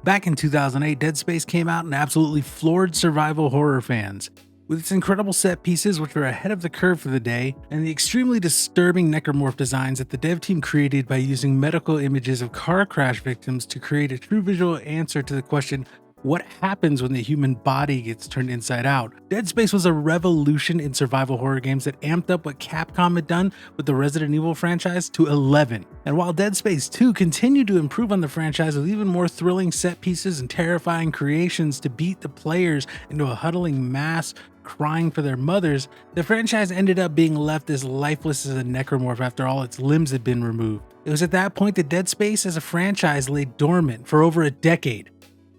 Back in 2008, Dead Space came out and absolutely floored survival horror fans. With its incredible set pieces, which were ahead of the curve for the day, and the extremely disturbing necromorph designs that the dev team created by using medical images of car crash victims to create a true visual answer to the question, what happens when the human body gets turned inside out? Dead Space was a revolution in survival horror games that amped up what Capcom had done with the Resident Evil franchise to 11. And while Dead Space 2 continued to improve on the franchise with even more thrilling set pieces and terrifying creations to beat the players into a huddling mass crying for their mothers, the franchise ended up being left as lifeless as a necromorph after all its limbs had been removed. It was at that point that Dead Space as a franchise lay dormant for over a decade.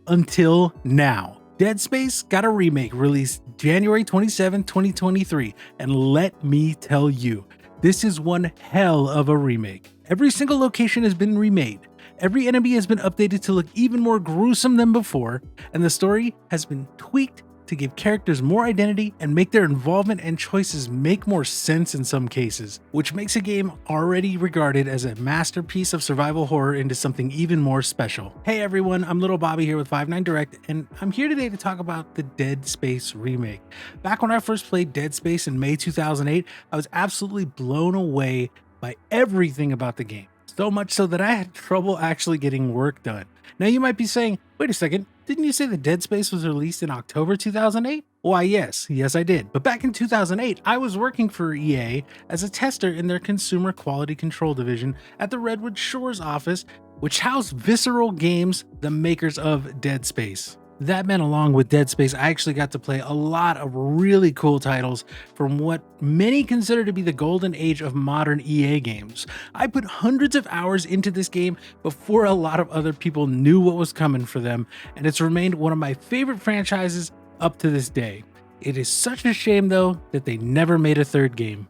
Until now. Dead Space got a remake released January 27, 2023, and let me tell you, this is one hell of a remake. Every single location has been remade, every enemy has been updated to look even more gruesome than before, and the story has been tweaked to give characters more identity and make their involvement and choices make more sense in some cases, which makes a game already regarded as a masterpiece of survival horror into something even more special. Hey everyone, I'm LittleBobby here with 59 Direct, and I'm here today to talk about the Dead Space remake. Back when I first played Dead Space in May 2008, I was absolutely blown away by everything about the game. So much so that I had trouble actually getting work done. Now you might be saying, wait a second, didn't you say that Dead Space was released in October 2008? Why yes I did. But back in 2008, I was working for EA as a tester in their consumer quality control division at the Redwood Shores office, which housed Visceral Games, the makers of Dead Space. That meant along with Dead Space, I actually got to play a lot of really cool titles from what many consider to be the golden age of modern EA games. I put hundreds of hours into this game before a lot of other people knew what was coming for them, and it's remained one of my favorite franchises up to this day. It is such a shame though that they never made a third game.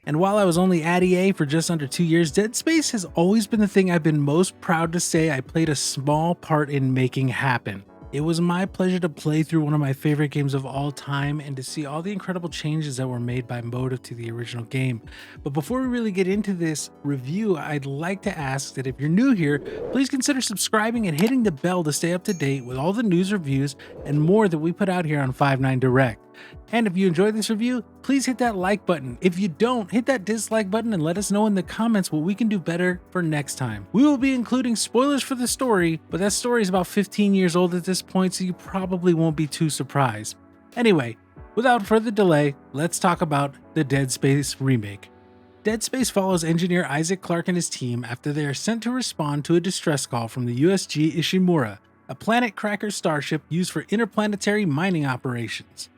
And while I was only at EA for just under 2 years, Dead Space has always been the thing I've been most proud to say I played a small part in making happen. It was my pleasure to play through one of my favorite games of all time and to see all the incredible changes that were made by Motive to the original game. But before we really get into this review, I'd like to ask that if you're new here, please consider subscribing and hitting the bell to stay up to date with all the news, reviews, and more that we put out here on 59 Direct. And if you enjoyed this review, please hit that like button. If you don't, hit that dislike button and let us know in the comments what we can do better for next time. We will be including spoilers for the story, but that story is about 15 years old at this point, so you probably won't be too surprised. Anyway, without further delay, let's talk about the Dead Space remake. Dead Space follows engineer Isaac Clarke and his team after they are sent to respond to a distress call from the USG Ishimura, a planet cracker starship used for interplanetary mining operations.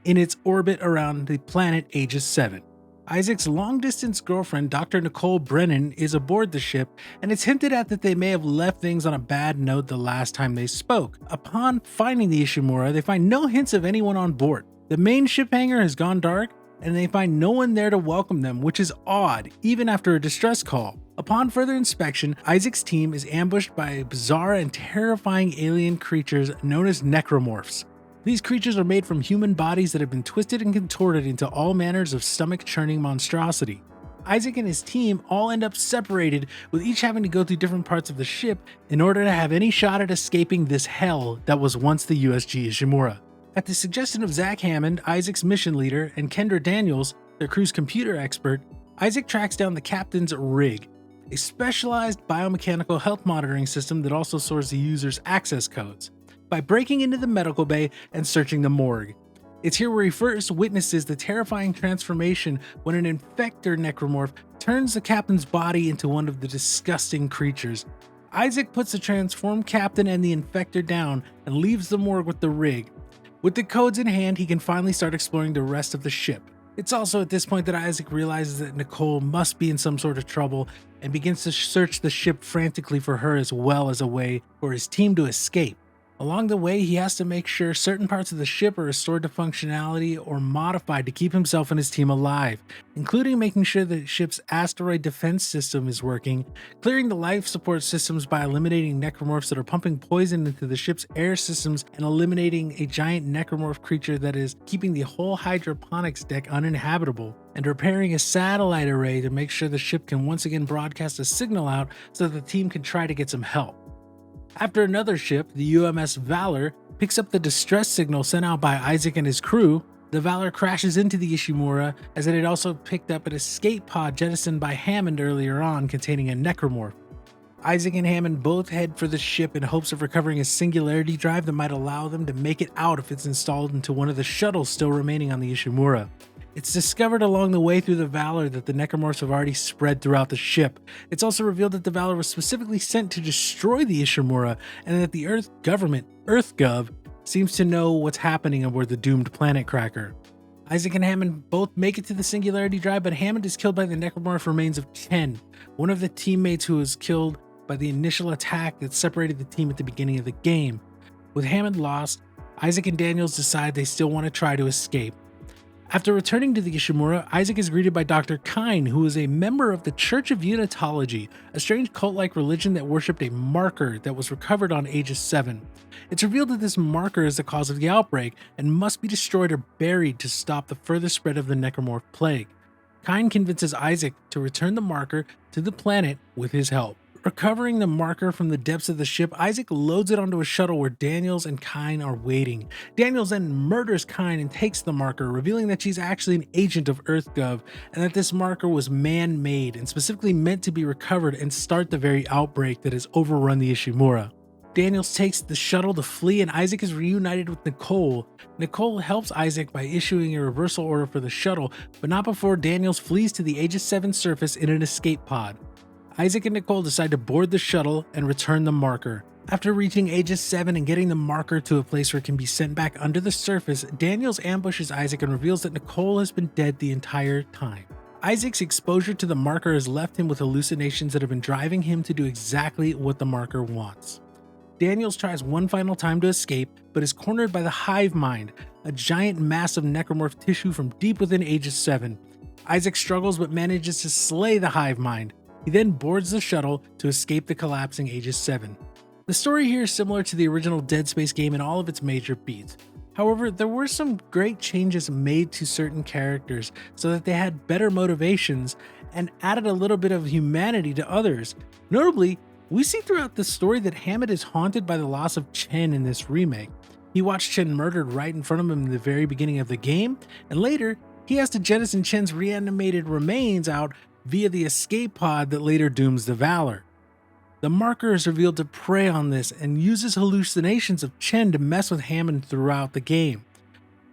In its orbit around the planet Aegis 7. Isaac's long-distance girlfriend, Dr. Nicole Brennan, is aboard the ship, and it's hinted at that they may have left things on a bad note the last time they spoke. Upon finding the Ishimura, they find no hints of anyone on board. The main ship hangar has gone dark, and they find no one there to welcome them, which is odd, even after a distress call. Upon further inspection, Isaac's team is ambushed by bizarre and terrifying alien creatures known as necromorphs. These creatures are made from human bodies that have been twisted and contorted into all manners of stomach-churning monstrosity. Isaac and his team all end up separated, with each having to go through different parts of the ship in order to have any shot at escaping this hell that was once the USG Ishimura. At the suggestion of Zach Hammond, Isaac's mission leader, and Kendra Daniels, their crew's computer expert, Isaac tracks down the captain's rig, a specialized biomechanical health monitoring system that also stores the user's access codes, by breaking into the medical bay and searching the morgue. It's here where he first witnesses the terrifying transformation when an infector necromorph turns the captain's body into one of the disgusting creatures. Isaac puts the transformed captain and the infector down and leaves the morgue with the rig. With the codes in hand, he can finally start exploring the rest of the ship. It's also at this point that Isaac realizes that Nicole must be in some sort of trouble and begins to search the ship frantically for her as well as a way for his team to escape. Along the way, he has to make sure certain parts of the ship are restored to functionality or modified to keep himself and his team alive, including making sure the ship's asteroid defense system is working, clearing the life support systems by eliminating necromorphs that are pumping poison into the ship's air systems, and eliminating a giant necromorph creature that is keeping the whole hydroponics deck uninhabitable. and repairing a satellite array to make sure the ship can once again broadcast a signal out so that the team can try to get some help. After another ship, the UMS Valor, picks up the distress signal sent out by Isaac and his crew, the Valor crashes into the Ishimura, as it had also picked up an escape pod jettisoned by Hammond earlier on containing a necromorph. Isaac and Hammond both head for the ship in hopes of recovering a singularity drive that might allow them to make it out if it's installed into one of the shuttles still remaining on the Ishimura. It's discovered along the way through the Valor that the necromorphs have already spread throughout the ship. It's also revealed that the Valor was specifically sent to destroy the Ishimura, and that the Earth government, EarthGov, seems to know what's happening aboard the doomed planet cracker. Isaac and Hammond both make it to the singularity drive, but Hammond is killed by the necromorph remains of Chen, one of the teammates who was killed by the initial attack that separated the team at the beginning of the game. With Hammond lost, Isaac and Daniels decide they still want to try to escape. After returning to the Ishimura, Isaac is greeted by Dr. Kine, who is a member of the Church of Unitology, a strange cult-like religion that worshipped a marker that was recovered on Aegis 7. It's revealed that this marker is the cause of the outbreak and must be destroyed or buried to stop the further spread of the necromorph plague. Kine convinces Isaac to return the marker to the planet with his help. Recovering the marker from the depths of the ship, Isaac loads it onto a shuttle where Daniels and Kine are waiting. Daniels then murders Kine and takes the marker, revealing that she's actually an agent of EarthGov and that this marker was man-made and specifically meant to be recovered and start the very outbreak that has overrun the Ishimura. Daniels takes the shuttle to flee and Isaac is reunited with Nicole. Nicole helps Isaac by issuing a reversal order for the shuttle, but not before Daniels flees to the Aegis 7 surface in an escape pod. Isaac and Nicole decide to board the shuttle and return the marker. After reaching Aegis 7 and getting the marker to a place where it can be sent back under the surface, Daniels ambushes Isaac and reveals that Nicole has been dead the entire time. Isaac's exposure to the marker has left him with hallucinations that have been driving him to do exactly what the marker wants. Daniels tries one final time to escape, but is cornered by the Hive Mind, a giant mass of necromorph tissue from deep within Aegis 7. Isaac struggles but manages to slay the Hive Mind. He then boards the shuttle to escape the collapsing Aegis 7. The story here is similar to the original Dead Space game in all of its major beats. However, there were some great changes made to certain characters so that they had better motivations and added a little bit of humanity to others. Notably, we see throughout the story that Hammond is haunted by the loss of Chen in this remake. He watched Chen murdered right in front of him in the very beginning of the game, and later, he has to jettison Chen's reanimated remains out via the escape pod that later dooms the Valor. The marker is revealed to prey on this and uses hallucinations of Chen to mess with Hammond throughout the game.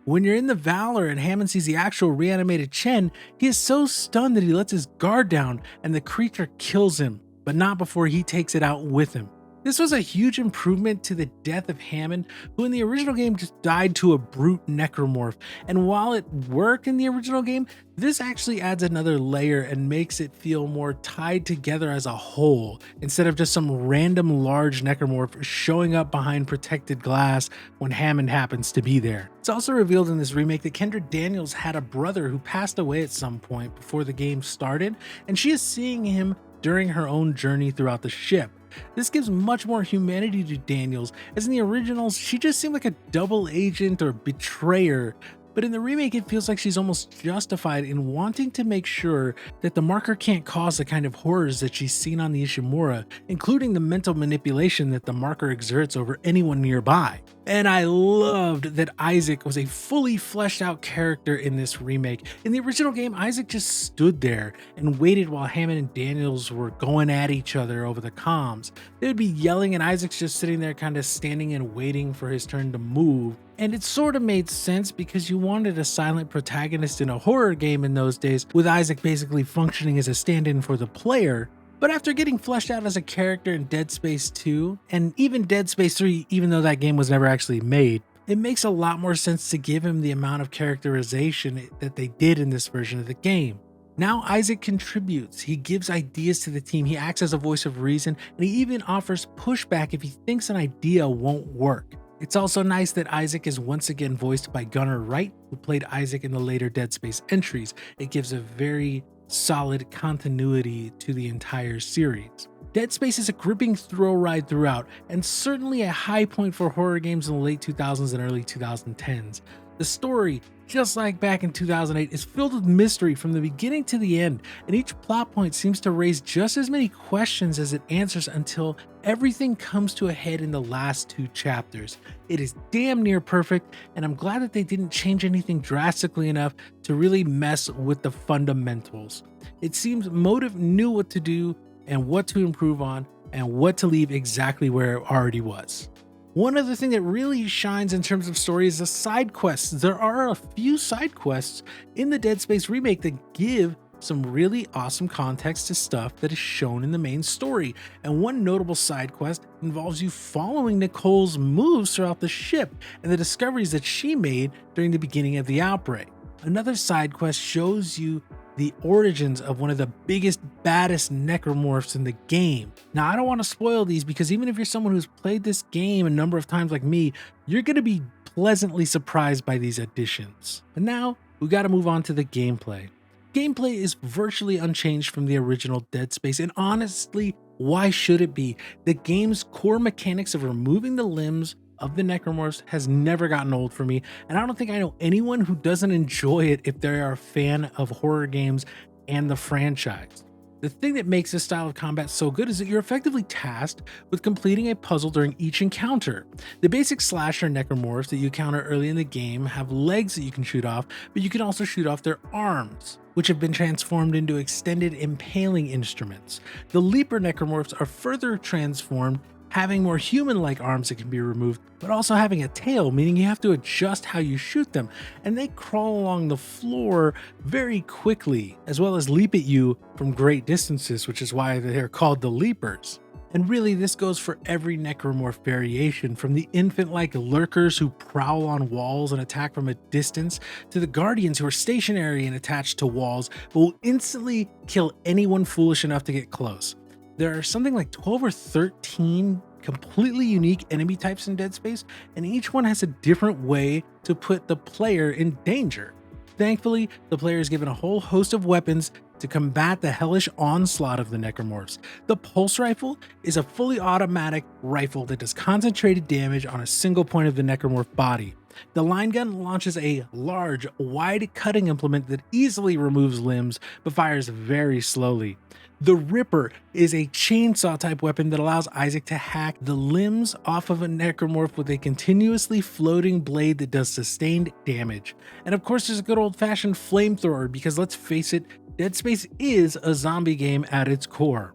When you're in the Valor and Hammond sees the actual reanimated Chen, he is so stunned that he lets his guard down and the creature kills him, but not before he takes it out with him. This was a huge improvement to the death of Hammond, who in the original game just died to a brute necromorph, and while it worked in the original game, this actually adds another layer and makes it feel more tied together as a whole, instead of just some random large necromorph showing up behind protected glass when Hammond happens to be there. It's also revealed in this remake that Kendra Daniels had a brother who passed away at some point before the game started, and she is seeing him during her own journey throughout the ship. This gives much more humanity to Daniels, as in the originals, she just seemed like a double agent or betrayer, but in the remake it feels like she's almost justified in wanting to make sure that the marker can't cause the kind of horrors that she's seen on the Ishimura, including the mental manipulation that the marker exerts over anyone nearby. And I loved that Isaac was a fully fleshed out character in this remake. In the original game, Isaac just stood there and waited while Hammond and Daniels were going at each other over the comms. They would be yelling and Isaac's just sitting there kind of standing and waiting for his turn to move. And it sort of made sense because you wanted a silent protagonist in a horror game in those days, with Isaac basically functioning as a stand-in for the player. But after getting fleshed out as a character in Dead Space 2, and even Dead Space 3, even though that game was never actually made, it makes a lot more sense to give him the amount of characterization that they did in this version of the game. Now Isaac contributes, he gives ideas to the team, he acts as a voice of reason, and he even offers pushback if he thinks an idea won't work. It's also nice that Isaac is once again voiced by Gunnar Wright, who played Isaac in the later Dead Space entries. It gives a very solid continuity to the entire series. Dead Space is a gripping thrill ride throughout, and certainly a high point for horror games in the late 2000s and early 2010s. The story, just like back in 2008, is filled with mystery from the beginning to the end, and each plot point seems to raise just as many questions as it answers until everything comes to a head in the last 2 chapters. It is damn near perfect, and I'm glad that they didn't change anything drastically enough to really mess with the fundamentals. It seems Motive knew what to do and what to improve on and what to leave exactly where it already was. One other thing that really shines in terms of story is the side quests. There are a few side quests in the Dead Space remake that give some really awesome context to stuff that is shown in the main story. And one notable side quest involves you following Nicole's moves throughout the ship and the discoveries that she made during the beginning of the outbreak. Another side quest shows you the origins of one of the biggest, baddest necromorphs in the game. Now, I don't want to spoil these because even if you're someone who's played this game a number of times like me, you're going to be pleasantly surprised by these additions. But now, we got to move on to the gameplay. Gameplay is virtually unchanged from the original Dead Space, and honestly, why should it be? The game's core mechanics of removing the limbs of the necromorphs has never gotten old for me, and I don't think I know anyone who doesn't enjoy it if they are a fan of horror games and the franchise. The thing that makes this style of combat so good is that you're effectively tasked with completing a puzzle during each encounter. The basic slasher necromorphs that you encounter early in the game have legs that you can shoot off, but you can also shoot off their arms, which have been transformed into extended impaling instruments. The leaper necromorphs are further transformed, having more human-like arms that can be removed, but also having a tail, meaning you have to adjust how you shoot them, and they crawl along the floor very quickly, as well as leap at you from great distances, which is why they're called the leapers. And really, this goes for every necromorph variation, from the infant-like lurkers who prowl on walls and attack from a distance, to the guardians who are stationary and attached to walls, but will instantly kill anyone foolish enough to get close. There are something like 12 or 13 completely unique enemy types in Dead Space, and each one has a different way to put the player in danger. Thankfully, the player is given a whole host of weapons to combat the hellish onslaught of the necromorphs. The pulse rifle is a fully automatic rifle that does concentrated damage on a single point of the necromorph body. The line gun launches a large, wide cutting implement that easily removes limbs, but fires very slowly. The Ripper is a chainsaw type weapon that allows Isaac to hack the limbs off of a necromorph with a continuously floating blade that does sustained damage. And of course, there's a good old fashioned flamethrower because let's face it, Dead Space is a zombie game at its core.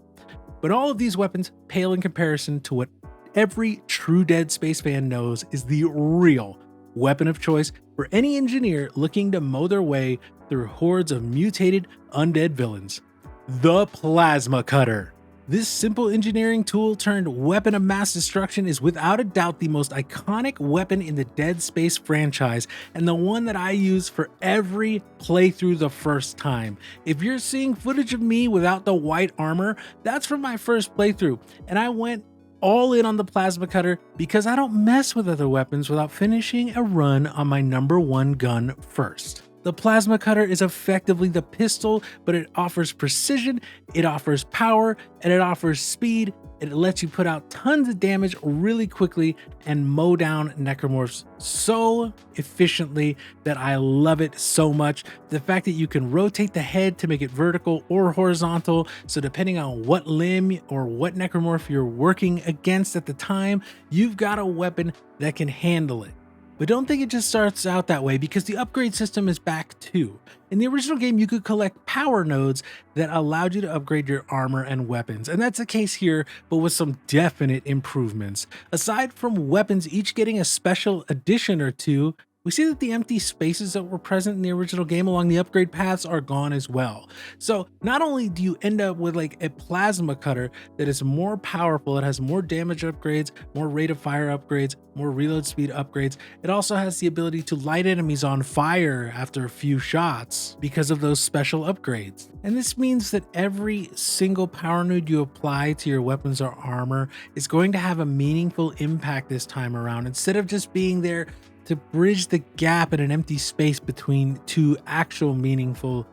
But all of these weapons pale in comparison to what every true Dead Space fan knows is the real weapon of choice for any engineer looking to mow their way through hordes of mutated undead villains. The Plasma Cutter. This simple engineering tool turned weapon of mass destruction is without a doubt the most iconic weapon in the Dead Space franchise, and the one that I use for every playthrough the first time. If you're seeing footage of me without the white armor, that's from my first playthrough, and I went all in on the Plasma Cutter because I don't mess with other weapons without finishing a run on my #1 gun first. The Plasma Cutter is effectively the pistol, but it offers precision, it offers power, and it offers speed, and it lets you put out tons of damage really quickly and mow down necromorphs so efficiently that I love it so much. The fact that you can rotate the head to make it vertical or horizontal, so depending on what limb or what necromorph you're working against at the time, you've got a weapon that can handle it. But don't think it just starts out that way, because the upgrade system is back too. In the original game, you could collect power nodes that allowed you to upgrade your armor and weapons, and that's the case here, but with some definite improvements. Aside from weapons each getting a special addition or two, we see that the empty spaces that were present in the original game along the upgrade paths are gone as well. So not only do you end up with like a Plasma Cutter that is more powerful, it has more damage upgrades, more rate of fire upgrades, more reload speed upgrades, it also has the ability to light enemies on fire after a few shots because of those special upgrades. And this means that every single power node you apply to your weapons or armor is going to have a meaningful impact this time around, instead of just being there to bridge the gap in an empty space between two actual meaningful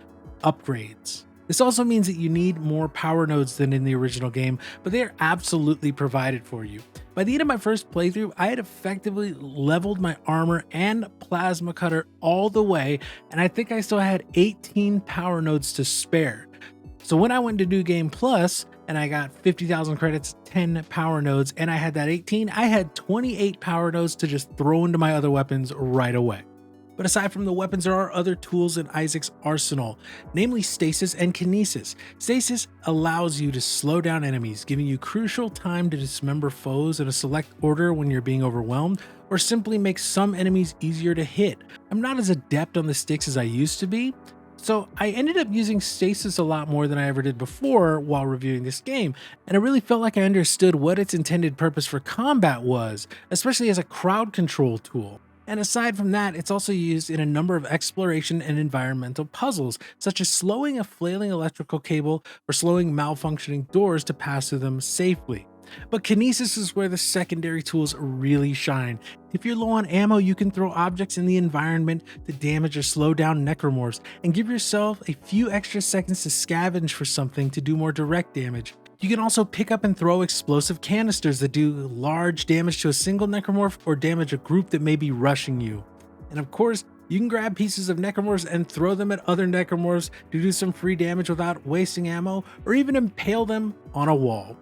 upgrades. This also means that you need more power nodes than in the original game, but they are absolutely provided for you. By the end of my first playthrough, I had effectively leveled my armor and plasma cutter all the way, and I think I still had 18 power nodes to spare. So when I went to New Game Plus and I got 50,000 credits, 10 power nodes, and I had that 18, I had 28 power nodes to just throw into my other weapons right away. But aside from the weapons, there are other tools in Isaac's arsenal, namely stasis and kinesis. Stasis allows you to slow down enemies, giving you crucial time to dismember foes in a select order when you're being overwhelmed, or simply makes some enemies easier to hit. I'm not as adept on the sticks as I used to be, so I ended up using stasis a lot more than I ever did before while reviewing this game, and I really felt like I understood what its intended purpose for combat was, especially as a crowd control tool. And aside from that, it's also used in a number of exploration and environmental puzzles, such as slowing a flailing electrical cable or slowing malfunctioning doors to pass through them safely. But kinesis is where the secondary tools really shine. If you're low on ammo, you can throw objects in the environment to damage or slow down necromorphs, and give yourself a few extra seconds to scavenge for something to do more direct damage. You can also pick up and throw explosive canisters that do large damage to a single necromorph or damage a group that may be rushing you. And of course, you can grab pieces of necromorphs and throw them at other necromorphs to do some free damage without wasting ammo, or even impale them on a wall.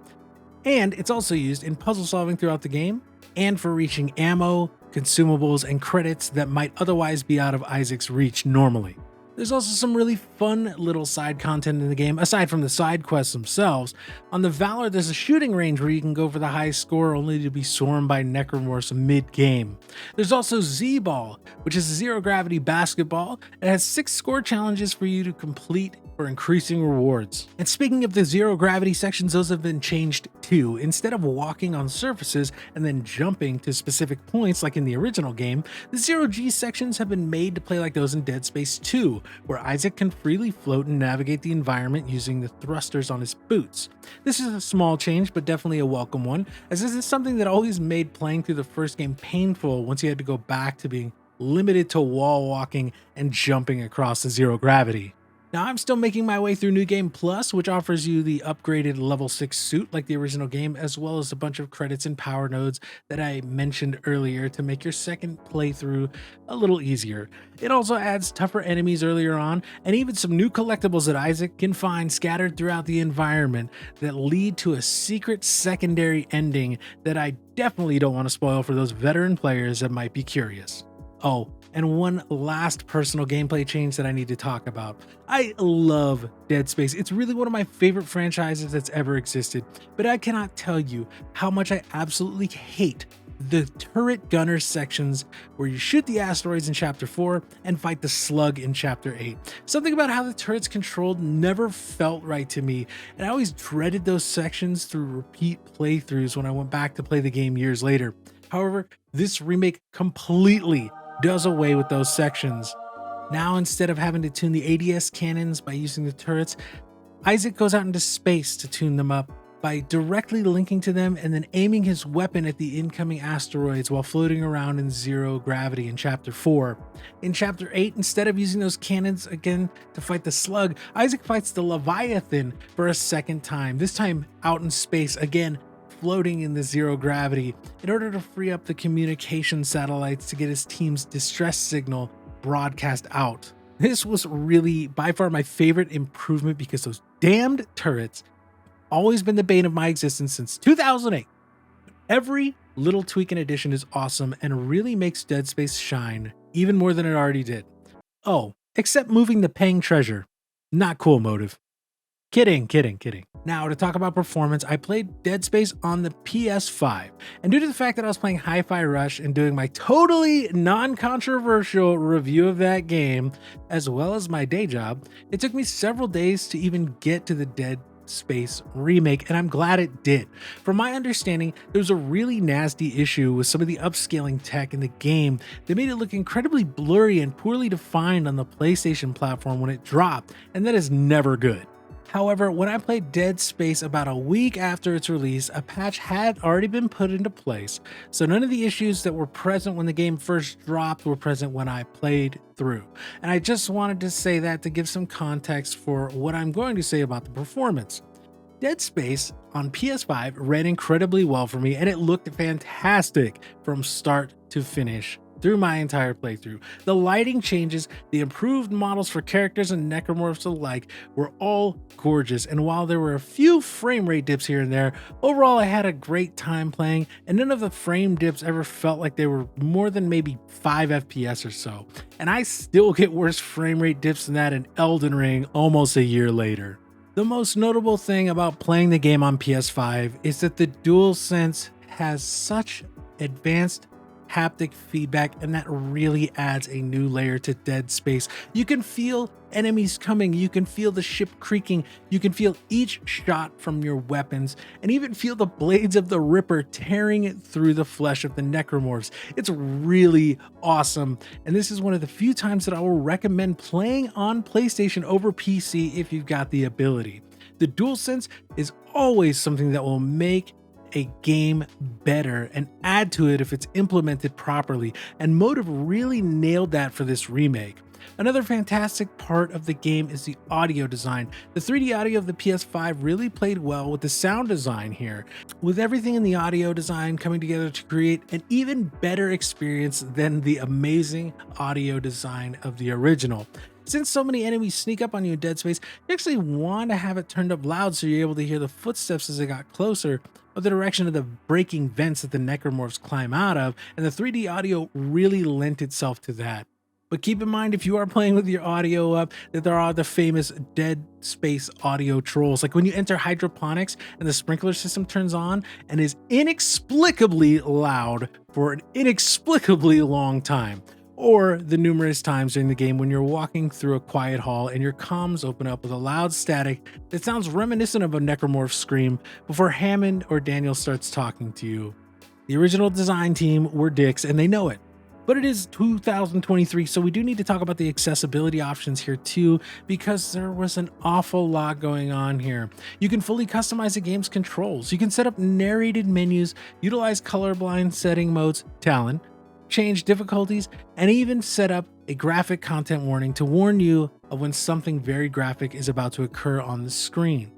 And it's also used in puzzle solving throughout the game, and for reaching ammo, consumables, and credits that might otherwise be out of Isaac's reach normally. There's also some really fun little side content in the game, aside from the side quests themselves. On the Valor, there's a shooting range where you can go for the high score only to be swarmed by necromorphs mid-game. There's also Z-Ball, which is a zero-gravity basketball. It has 6 score challenges for you to complete for increasing rewards. And speaking of the zero-gravity sections, those have been changed too. Instead of walking on surfaces and then jumping to specific points like in the original game, the zero-G sections have been made to play like those in Dead Space 2, where Isaac can freely float and navigate the environment using the thrusters on his boots. This is a small change, but definitely a welcome one, as this is something that always made playing through the first game painful once you had to go back to being limited to wall walking and jumping across the zero gravity. Now, I'm still making my way through New Game Plus, which offers you the upgraded level 6 suit like the original game, as well as a bunch of credits and power nodes that I mentioned earlier to make your second playthrough a little easier. It also adds tougher enemies earlier on, and even some new collectibles that Isaac can find scattered throughout the environment that lead to a secret secondary ending that I definitely don't want to spoil for those veteran players that might be curious. Oh, and one last personal gameplay change that I need to talk about. I love Dead Space. It's really one of my favorite franchises that's ever existed, but I cannot tell you how much I absolutely hate the turret gunner sections where you shoot the asteroids in Chapter 4 and fight the slug in Chapter 8. Something about how the turret's controlled never felt right to me, and I always dreaded those sections through repeat playthroughs when I went back to play the game years later. However, this remake completely does away with those sections. Now, instead of having to tune the ADS cannons by using the turrets, Isaac goes out into space to tune them up by directly linking to them and then aiming his weapon at the incoming asteroids while floating around in zero gravity in Chapter 4. In Chapter 8, instead of using those cannons again to fight the slug, Isaac fights the Leviathan for a second time, this time out in space again, floating in the zero gravity, in order to free up the communication satellites to get his team's distress signal broadcast out. This was really by far my favorite improvement because those damned turrets always been the bane of my existence since 2008. Every little tweak and addition is awesome and really makes Dead Space shine even more than it already did. Oh, except moving the Peng Treasure. Not cool motive. Kidding. Now, to talk about performance, I played Dead Space on the PS5, and due to the fact that I was playing Hi-Fi Rush and doing my totally non-controversial review of that game, as well as my day job, it took me several days to even get to the Dead Space remake, and I'm glad it did. From my understanding, there was a really nasty issue with some of the upscaling tech in the game that made it look incredibly blurry and poorly defined on the PlayStation platform when it dropped, and that is never good. However, when I played Dead Space about a week after its release, a patch had already been put into place, so none of the issues that were present when the game first dropped were present when I played through. And I just wanted to say that to give some context for what I'm going to say about the performance. Dead Space on PS5 ran incredibly well for me, and it looked fantastic from start to finish through my entire playthrough. The lighting changes, the improved models for characters and necromorphs alike were all gorgeous, and while there were a few frame rate dips here and there, overall I had a great time playing, and none of the frame dips ever felt like they were more than maybe 5 FPS or so. And I still get worse frame rate dips than that in Elden Ring almost a year later. The most notable thing about playing the game on PS5 is that the DualSense has such advanced haptic feedback, and that really adds a new layer to Dead Space. You can feel enemies coming, you can feel the ship creaking, you can feel each shot from your weapons, and even feel the blades of the Ripper tearing it through the flesh of the necromorphs. It's really awesome, and this is one of the few times that I will recommend playing on PlayStation over PC if you've got the ability. The DualSense is always something that will make a game better and add to it if it's implemented properly, and Motive really nailed that for this remake. Another fantastic part of the game is the audio design. The 3D audio of the PS5 really played well with the sound design here, with everything in the audio design coming together to create an even better experience than the amazing audio design of the original. Since so many enemies sneak up on you in Dead Space, you actually want to have it turned up loud so you're able to hear the footsteps as they got closer, or the direction of the breaking vents that the necromorphs climb out of, and the 3D audio really lent itself to that. But keep in mind, if you are playing with your audio up, that there are the famous Dead Space audio trolls. Like when you enter hydroponics and the sprinkler system turns on and is inexplicably loud for an inexplicably long time. Or the numerous times during the game when you're walking through a quiet hall and your comms open up with a loud static that sounds reminiscent of a necromorph scream before Hammond or Daniel starts talking to you. The original design team were dicks and they know it. But it is 2023, so we do need to talk about the accessibility options here too, because there was an awful lot going on here. You can fully customize the game's controls. You can set up narrated menus, utilize colorblind setting modes, Talon, change difficulties, and even set up a graphic content warning to warn you of when something very graphic is about to occur on the screen.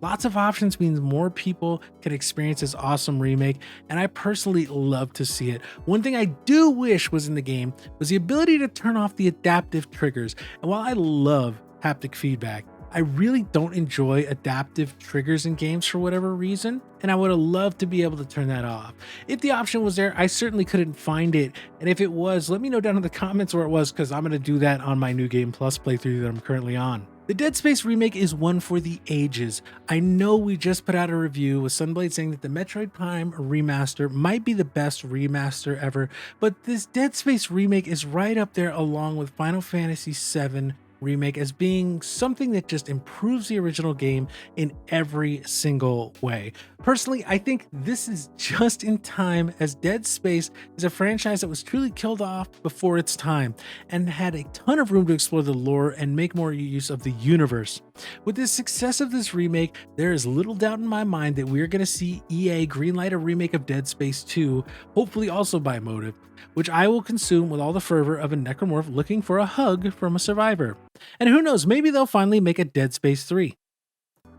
Lots of options means more people can experience this awesome remake, and I personally love to see it. One thing I do wish was in the game was the ability to turn off the adaptive triggers, and while I love haptic feedback, I really don't enjoy adaptive triggers in games for whatever reason, and I would have loved to be able to turn that off. If the option was there, I certainly couldn't find it, and if it was, let me know down in the comments where it was, because I'm going to do that on my New Game Plus playthrough that I'm currently on. The Dead Space remake is one for the ages. I know we just put out a review with Sunblade saying that the Metroid Prime remaster might be the best remaster ever, but this Dead Space remake is right up there along with Final Fantasy VII Remake as being something that just improves the original game in every single way. Personally, I think this is just in time, as Dead Space is a franchise that was truly killed off before its time and had a ton of room to explore the lore and make more use of the universe. With the success of this remake, there is little doubt in my mind that we are going to see EA greenlight a remake of Dead Space 2, hopefully also by Motive, which I will consume with all the fervor of a necromorph looking for a hug from a survivor. And who knows, maybe they'll finally make a Dead Space 3.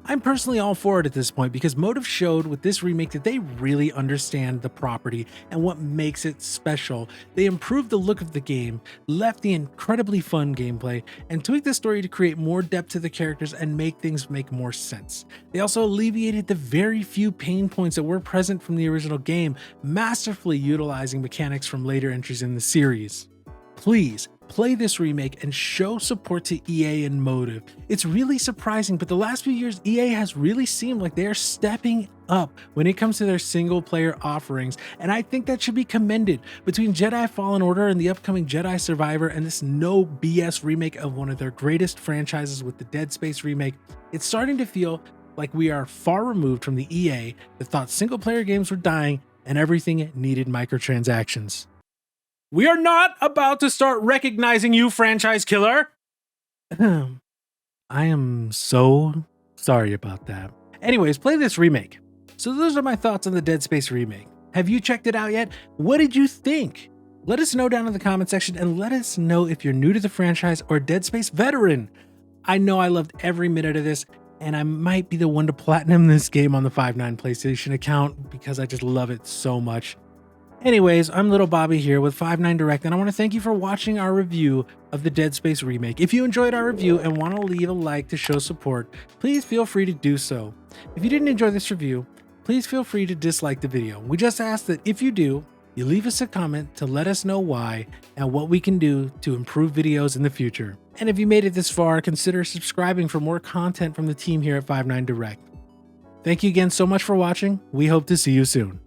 I'm personally all for it at this point because Motive showed with this remake that they really understand the property and what makes it special. They improved the look of the game, left the incredibly fun gameplay, and tweaked the story to create more depth to the characters and make things make more sense. They also alleviated the very few pain points that were present from the original game, masterfully utilizing mechanics from later entries in the series. Please play this remake and show support to EA and Motive. It's really surprising, but the last few years EA has really seemed like they are stepping up when it comes to their single player offerings, and I think that should be commended. Between Jedi Fallen Order and the upcoming Jedi Survivor and this no BS remake of one of their greatest franchises with the Dead Space remake, it's starting to feel like we are far removed from the EA that thought single player games were dying and everything needed microtransactions. We are not about to start recognizing you, franchise killer. I am so sorry about that. Anyways, play this remake. So those are my thoughts on the Dead Space remake. Have you checked it out yet? What did you think? Let us know down in the comment section, and let us know if you're new to the franchise or Dead Space veteran. I know I loved every minute of this, and I might be the one to platinum this game on the 5.9 PlayStation account because I just love it so much. Anyways, I'm LittleBobby here with 5.9 Direct, and I want to thank you for watching our review of the Dead Space remake. If you enjoyed our review and want to leave a like to show support, please feel free to do so. If you didn't enjoy this review, please feel free to dislike the video. We just ask that if you do, you leave us a comment to let us know why and what we can do to improve videos in the future. And if you made it this far, consider subscribing for more content from the team here at 5.9 Direct. Thank you again so much for watching. We hope to see you soon.